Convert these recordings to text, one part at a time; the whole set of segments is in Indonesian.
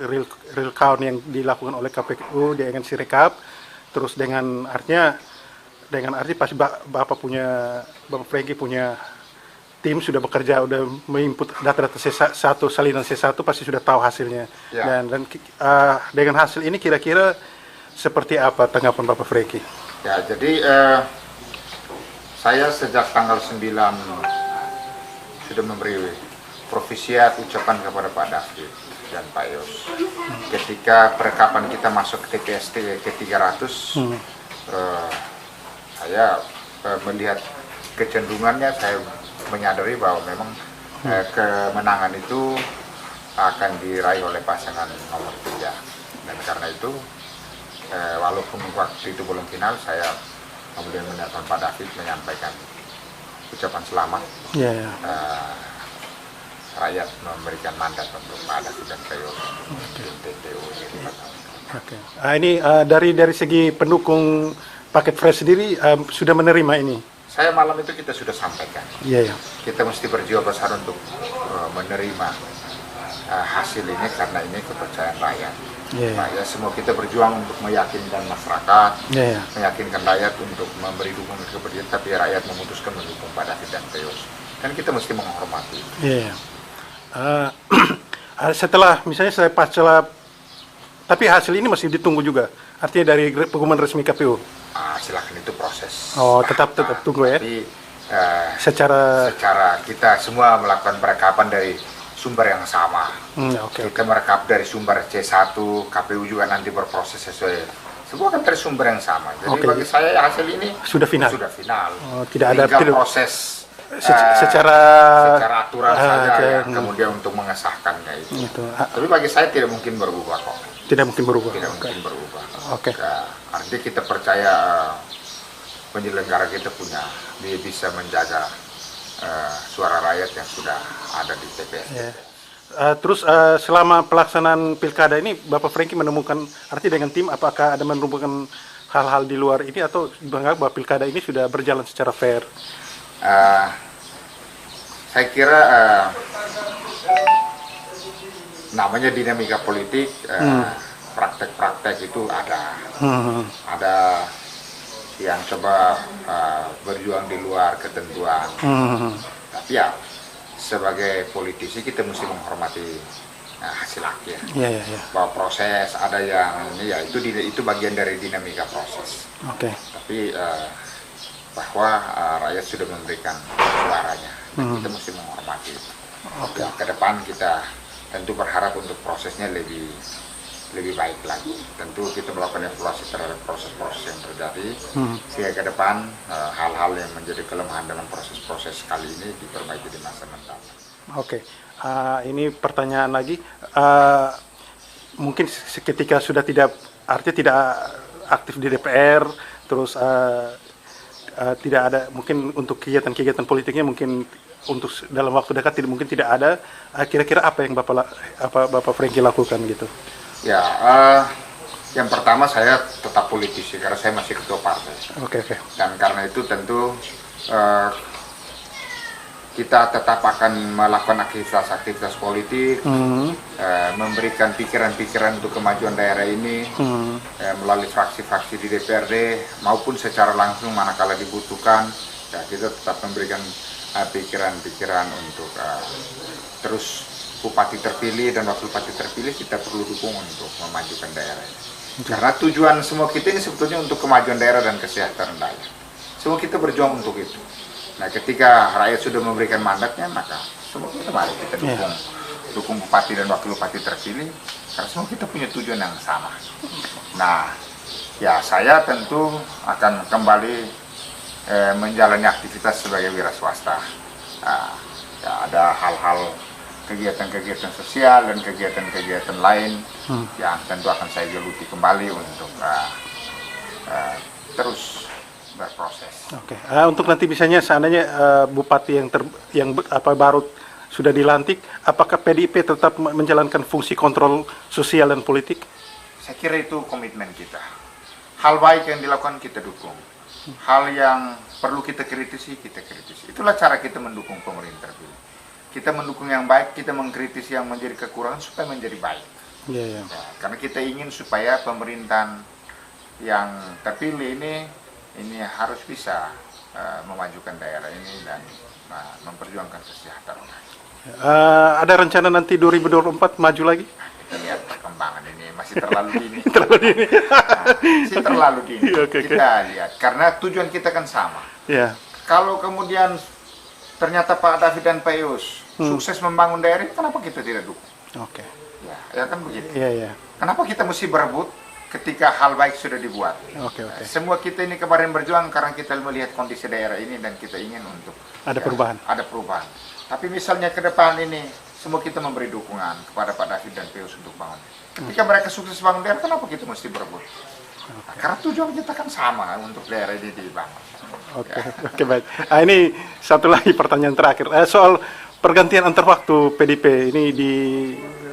real, real count yang dilakukan oleh KPU dengan Sirekap, terus dengan arti pasti Bapak Franky punya tim sudah bekerja, udah menginput data-data C1, salinan C1 pasti sudah tahu hasilnya. Ya. Dan dengan hasil ini kira-kira seperti apa tanggapan Bapak Franky? Ya, jadi saya sejak tanggal 9 sudah memberi provisiat ucapan kepada Pak David dan Pak Yos. Ketika perekapan kita masuk ke TPS ke 300, saya melihat kecenderungannya, saya menyadari bahwa memang kemenangan itu akan diraih oleh pasangan nomor 3. Dan karena itu, walaupun waktu itu belum final, saya kemudian menelpon Pak David menyampaikan ucapan selamat. Rakyat memberikan mandat untuk Pak David dan Pak Yos untuk TPU. Ini dari segi pendukung paket fresh sendiri sudah menerima ini. Saya malam itu kita sudah sampaikan. Kita mesti berjiwa besar untuk menerima hasil ini karena ini kepercayaan rakyat. Ya, semua kita berjuang untuk meyakinkan masyarakat, meyakinkan rakyat untuk memberi dukungan kepada dia, tapi rakyat memutuskan mendukung Pak David dan Pak Yos. Kan kita mesti menghormati. Setelah misalnya tapi hasil ini masih ditunggu juga. Artinya dari pengumuman resmi KPU. Silakan, itu proses. Tetap tunggu ya. Tapi secara kita semua melakukan perekapan dari sumber yang sama. Kita merekap dari sumber C1, KPU juga nanti berproses sesuai. Semua kan dari sumber yang sama. Jadi bagi saya hasil ini sudah final. Tidak ada proses secara aturan saja kemudian untuk mengesahkannya itu. Tapi bagi saya tidak mungkin berubah kok. Tidak mungkin berubah. Artinya kita percaya penyelenggara kita dia bisa menjaga suara rakyat yang sudah ada di TPS. Terus selama pelaksanaan pilkada ini Bapak Franky menemukan, artinya dengan tim, apakah ada menemukan hal-hal di luar ini atau bahwa pilkada ini sudah berjalan secara fair? Saya kira namanya dinamika politik, praktek-praktek itu ada yang coba berjuang di luar ketentuan. Tapi ya sebagai politisi kita mesti menghormati hasil akhir. Bahwa proses ada yang ini ya itu bagian dari dinamika proses. Tapi bahwa rakyat sudah memberikan suaranya, kita mesti menghormati. Ke depan kita tentu berharap untuk prosesnya lebih baik lagi. Tentu kita melakukan evaluasi terhadap proses-proses yang terjadi, sehingga ke depan hal-hal yang menjadi kelemahan dalam proses-proses kali ini diperbaiki di masa mendatang. Ini pertanyaan lagi, mungkin ketika sudah tidak aktif di DPR, terus tidak ada mungkin untuk kegiatan-kegiatan politiknya, mungkin untuk dalam waktu dekat tidak ada. Kira-kira apa yang Bapak Franky lakukan gitu? Yang pertama saya tetap politisi karena saya masih ketua partai. Dan karena itu tentu kita tetap akan melakukan aktivitas politik, memberikan pikiran-pikiran untuk kemajuan daerah ini melalui fraksi-fraksi di DPRD maupun secara langsung manakala dibutuhkan. Kita tetap memberikan pikiran-pikiran untuk terus bupati terpilih dan wakil bupati terpilih kita perlu dukung untuk memajukan daerah ini. Karena tujuan semua kita ini sebetulnya untuk kemajuan daerah dan kesejahteraan rakyat. Semua kita berjuang untuk itu. Nah, ketika rakyat sudah memberikan mandatnya, maka semua kita mari kita dukung bupati dan wakil bupati terpilih, karena semua kita punya tujuan yang sama. Nah, ya saya tentu akan kembali menjalani aktivitas sebagai wira swasta. Ada hal-hal kegiatan-kegiatan sosial dan kegiatan-kegiatan lain yang tentu akan saya geluti kembali untuk terus berproses. Untuk nanti misalnya seandainya bupati yang baru sudah dilantik, apakah PDIP tetap menjalankan fungsi kontrol sosial dan politik? Saya kira itu komitmen kita. Hal baik yang dilakukan kita dukung. Hal yang perlu kita kritisi, kita kritisi. Itulah cara kita mendukung pemerintah. Kita mendukung yang baik, kita mengkritisi yang menjadi kekurangan supaya menjadi baik. Iya, iya. Ya, karena kita ingin supaya pemerintahan yang terpilih ini harus bisa memajukan daerah ini dan memperjuangkan kesejahteraan. Ada rencana nanti 2024 maju lagi? Kita lihat perkembangan ini masih terlalu dini. Terlalu dini. Masih terlalu dini. Oke. Kita lihat karena tujuan kita kan sama. Ya. Kalau kemudian ternyata Pak David dan Pak Yus sukses membangun daerah, kenapa kita tidak dukung? Oke. Ya kan begitu. Iya, iya. Kenapa kita mesti berebut ketika hal baik sudah dibuat? Oke. Semua kita ini kemarin berjuang karena kita melihat kondisi daerah ini dan kita ingin untuk Ada perubahan. Ada perubahan. Tapi misalnya ke depan ini semua kita memberi dukungan kepada Pak David dan Pak Yus untuk bangun. Ketika mereka sukses bangun daerah, kenapa kita mesti berebut? Nah, karena tujuan kita kan sama untuk daerah ini dibangun. Oke, baik. Ini satu lagi pertanyaan terakhir. Soal pergantian antar waktu PDP ini di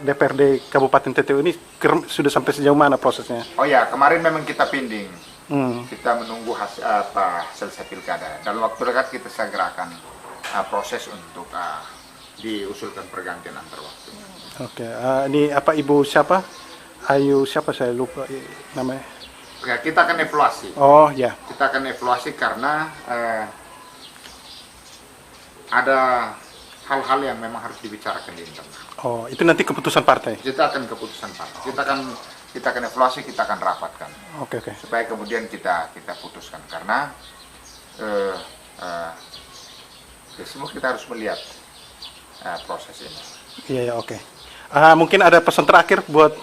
DPRD Kabupaten TTU ini sudah sampai sejauh mana prosesnya? Oh ya, kemarin memang kita pending. Kita menunggu selesai pilkada. Dalam waktu dekat kita segerakan proses untuk diusulkan pergantian antar waktu. Oke, ini apa Ibu siapa? Ayu siapa saya lupa namanya. Ya, kita akan evaluasi. Oh ya. Kita akan evaluasi karena ada hal-hal yang memang harus dibicarakan di internal. Oh, itu nanti keputusan partai. Kita akan keputusan partai. Kita akan evaluasi, kita akan rapatkan. Oke. Supaya kemudian kita putuskan karena ya semua kita harus melihat proses ini. Iya, oke. Mungkin ada pesan terakhir buat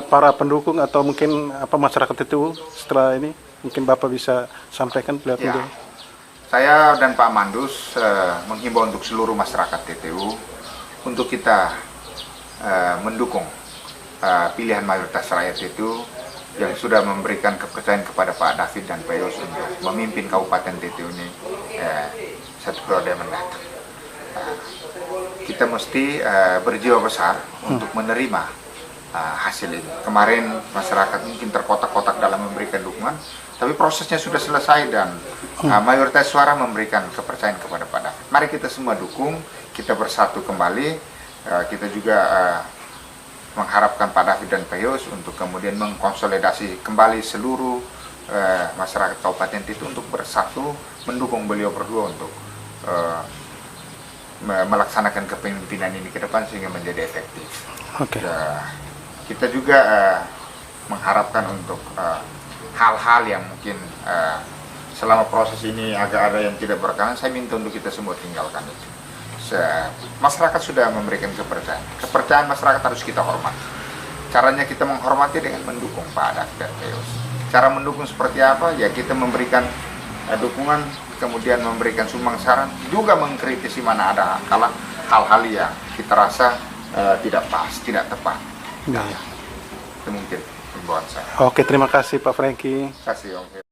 para pendukung atau mungkin masyarakat TTU setelah ini, mungkin Bapak bisa sampaikan lewat Ya, media. saya dan Pak Mandus menghimbau untuk seluruh masyarakat TTU untuk kita mendukung pilihan mayoritas rakyat itu yang sudah memberikan kepercayaan kepada Pak David dan Pak Yus untuk memimpin Kabupaten TTU ini satu periode mendatang. Kita mesti berjiwa besar untuk menerima hasil ini. Kemarin masyarakat mungkin terkotak-kotak dalam memberikan dukungan, tapi prosesnya sudah selesai dan mayoritas suara memberikan kepercayaan kepada Pak David. Mari kita semua dukung, kita bersatu kembali. Kita juga mengharapkan Pak David dan Pak Yus untuk kemudian mengkonsolidasi kembali seluruh masyarakat Kabupaten itu untuk bersatu mendukung beliau berdua untuk melaksanakan kepemimpinan ini ke depan sehingga menjadi efektif. Oke. Kita juga mengharapkan untuk hal-hal yang mungkin selama proses ini agak ada yang tidak berkenan, saya minta untuk kita semua tinggalkan itu. Masyarakat sudah memberikan kepercayaan. Kepercayaan masyarakat harus kita hormati. Caranya kita menghormati dengan mendukung Pak David dan Pak Yus. Cara mendukung seperti apa? Ya kita memberikan dukungan, kemudian memberikan sumbang saran, juga mengkritisi mana ada hal-hal yang kita rasa tidak pas, tidak tepat. Ya. Itu mungkin himbauan saya. Oke, terima kasih Pak Franky. Terima kasih Om.